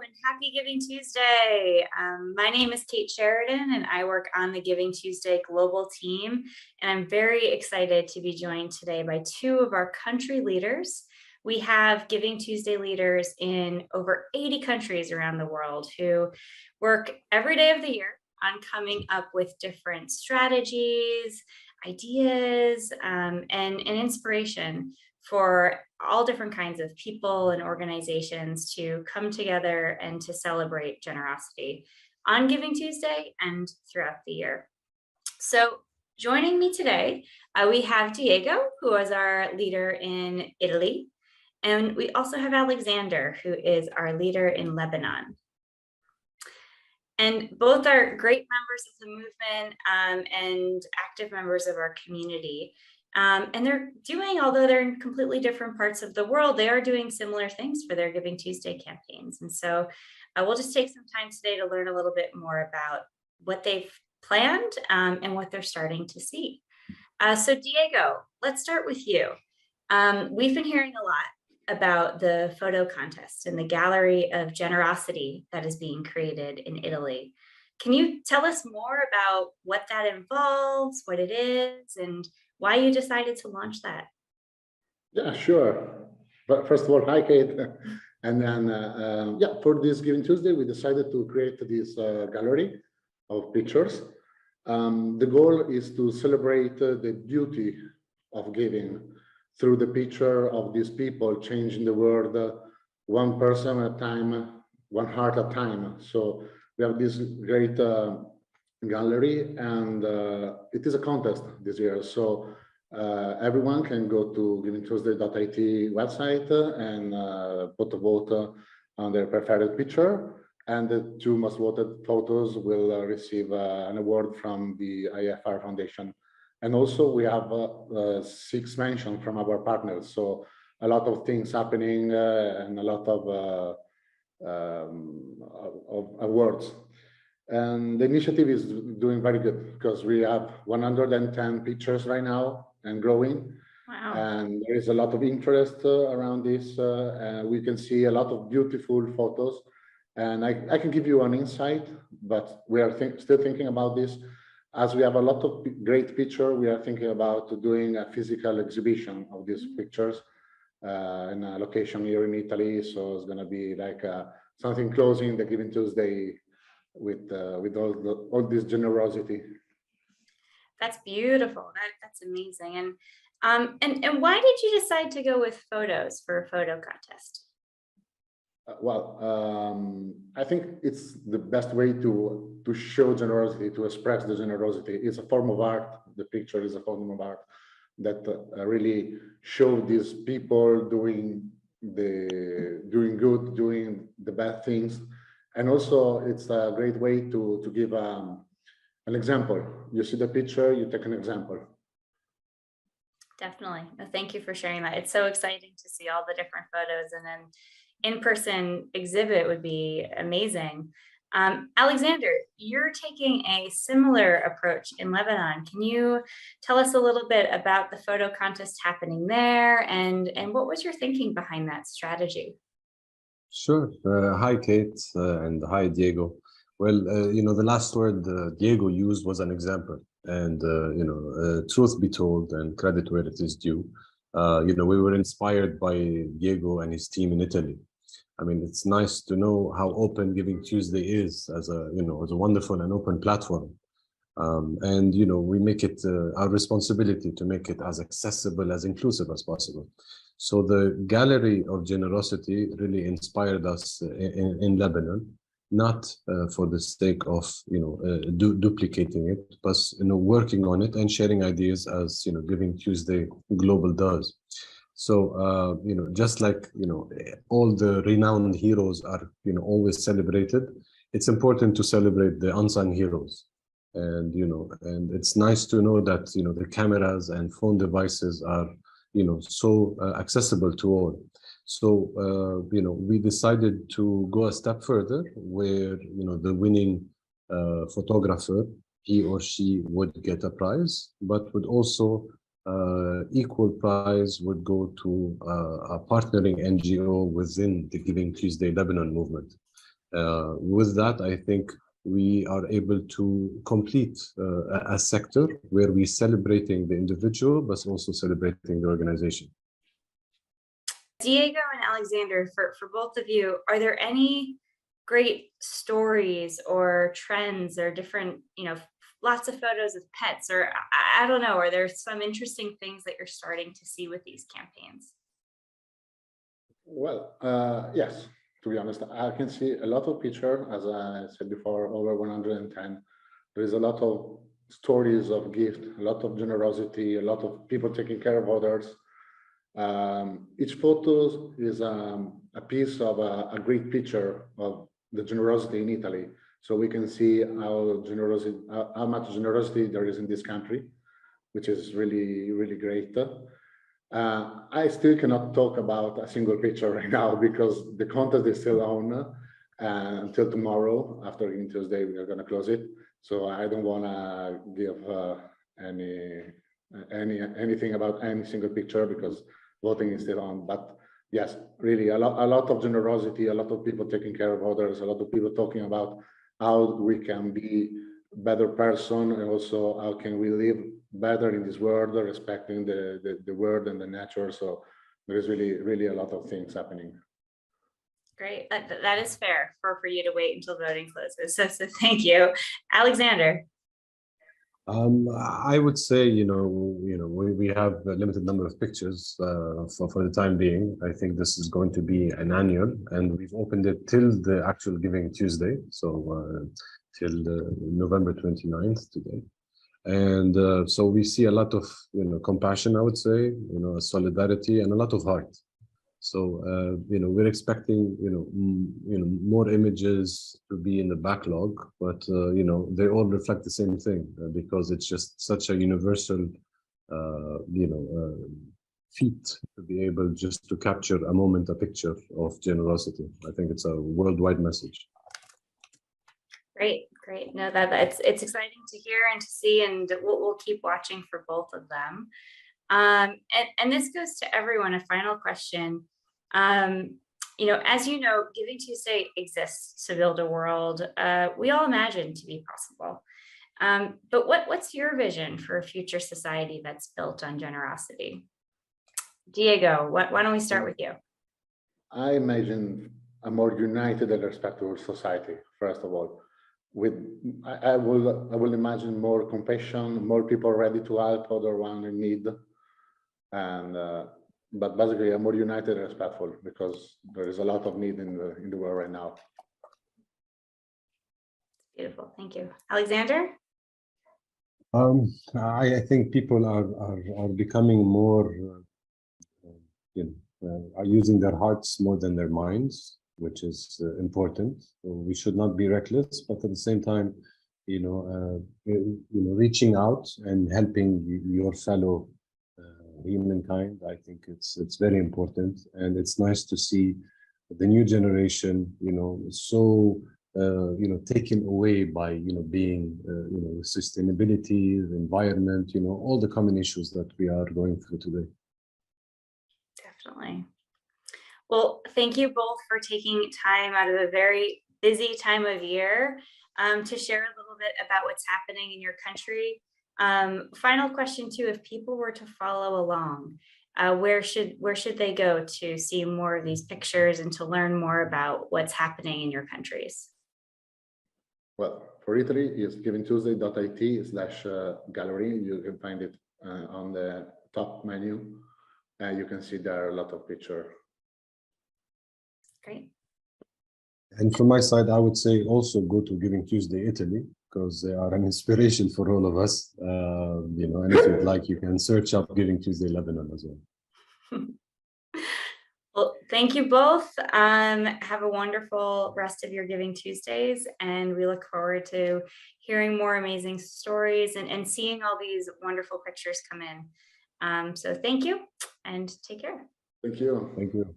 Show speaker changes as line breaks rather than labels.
and happy Giving Tuesday. My name is Kate Sheridan, and I work on the Giving Tuesday global team. And I'm very excited to be joined today by two of our country leaders. We have Giving Tuesday leaders in over 80 countries around the world who work every day of the year on coming up with different strategies, ideas, and inspiration for all different kinds of people and organizations to come together and to celebrate generosity on Giving Tuesday and throughout the year. So joining me today, we have Diego, who is our leader in Italy. And we also have Alexander, who is our leader in Lebanon. And both are great members of the movement and active members of our community. And they're doing, although they're in completely different parts of the world, they are doing similar things for their Giving Tuesday campaigns. And so we'll just take some time today to learn a little bit more about what they've planned and what they're starting to see. So Diego, let's start with you. We've been hearing a lot about the photo contest and the gallery of generosity that is being created in Italy. Can you tell us more about what that involves, what it is, and why you decided to launch that?
Yeah, sure. But first of all, hi, Kate. And then, yeah, for this Giving Tuesday, we decided to create this gallery of pictures. The goal is to celebrate the beauty of giving through the picture of these people changing the world one person at a time, one heart at a time. So we have this great gallery, and it is a contest this year. So everyone can go to GivingTuesday.it website and put a vote on their preferred picture. And the two most voted photos will receive an award from the IFR Foundation. And also we have 6 mentions from our partners. So a lot of things happening and a lot of awards. And the initiative is doing very good because we have 110 pictures right now and growing.
Wow.
And there is a lot of interest around this. We can see a lot of beautiful photos. And I can give you an insight, but we are still thinking about this. As we have a lot of great pictures, we are thinking about doing a physical exhibition of these pictures in a location here in Italy. So it's going to be like something closing the Giving Tuesday with all this generosity.
That's beautiful. That's amazing. And why did you decide to go with photos for a photo contest?
I think it's the best way to show generosity, to express the generosity. It's a form of art. The picture is a form of art that really show these people doing good, doing the bad things, and also it's a great way to give an example. You see the picture, you take an example.
Definitely. Thank you for sharing that. It's so exciting to see all the different photos, and then in-person exhibit would be amazing. Alexander, you're taking a similar approach in Lebanon. Can you tell us a little bit about the photo contest happening there, and what was your thinking behind that strategy?
Sure. Hi, Kate, and hi, Diego. Well, the last word Diego used was an example. And, truth be told, and credit where it is due, we were inspired by Diego and his team in Italy. I mean, it's nice to know how open Giving Tuesday is as a wonderful and open platform. And we make it our responsibility to make it as accessible, as inclusive as possible. So the Gallery of Generosity really inspired us in Lebanon, not for the sake of duplicating it, but working on it and sharing ideas as Giving Tuesday Global does. So just like all the renowned heroes are always celebrated, it's important to celebrate the unsung heroes. And and it's nice to know that the cameras and phone devices are so accessible to all. So we decided to go a step further, where the winning photographer, he or she would get a prize, but would also equal prize would go to a partnering NGO within the Giving Tuesday Lebanon movement. With that, I think we are able to complete a sector where we're celebrating the individual, but also celebrating the organization.
Diego and Alexander, for both of you, are there any great stories or trends or different, lots of photos of pets, or I don't know, are there some interesting things that you're starting to see with these campaigns?
Well, yes, to be honest, I can see a lot of pictures, as I said before, over 110. There is a lot of stories of gift, a lot of generosity, a lot of people taking care of others. Each photo is a piece of a great picture of the generosity in Italy. So we can see how much generosity there is in this country, which is really, really great. I still cannot talk about a single picture right now because the contest is still on until tomorrow. After GivingTuesday, we are going to close it. So I don't want to give anything about any single picture because voting is still on. But yes, really a lot of generosity, a lot of people taking care of others, a lot of people talking about how we can be a better person and also how can we live better in this world, respecting the world and the nature. So there is really a lot of things happening.
Great, that is fair for you to wait until voting closes. So thank you, Alexander.
I would say, we have a limited number of pictures for the time being. I think this is going to be an annual, and we've opened it till the actual Giving Tuesday, so till November 29th today. And so we see a lot of, compassion, I would say, solidarity, and a lot of heart. So, we're expecting, more images to be in the backlog, but, they all reflect the same thing because it's just such a universal, feat to be able just to capture a moment, a picture of generosity. I think it's a worldwide message.
Great. No, it's exciting to hear and to see, and we'll keep watching for both of them. And this goes to everyone. A final question. As you know, Giving Tuesday exists to build a world we all imagine to be possible. But what's your vision for a future society that's built on generosity? Diego, why don't we start with you?
I imagine a more united and respectful society, first of all. I will imagine more compassion, more people ready to help other one in need, and but basically a more united and respectful, because there is a lot of need in the world right now.
Beautiful, thank you, Alexander.
I think people are becoming more, are using their hearts more than their minds, which is important. So we should not be reckless, but at the same time, reaching out and helping your fellow humankind. I think it's very important, and it's nice to see the new generation, so taken away by being sustainability, the environment, all the common issues that we are going through today.
Definitely. Well, thank you both for taking time out of a very busy time of year to share a little bit about what's happening in your country. Final question too, if people were to follow along, where should they go to see more of these pictures and to learn more about what's happening in your countries?
Well, for Italy, it's givingtuesday.it/gallery. You can find it on the top menu. You can see there are a lot of pictures.
Great.
And from my side, I would say also go to Giving Tuesday Italy, because they are an inspiration for all of us. And if you'd like, you can search up Giving Tuesday Lebanon as well.
Well, thank you both. Have a wonderful rest of your Giving Tuesdays, and we look forward to hearing more amazing stories and seeing all these wonderful pictures come in. So thank you and take care.
Thank you.
Thank you.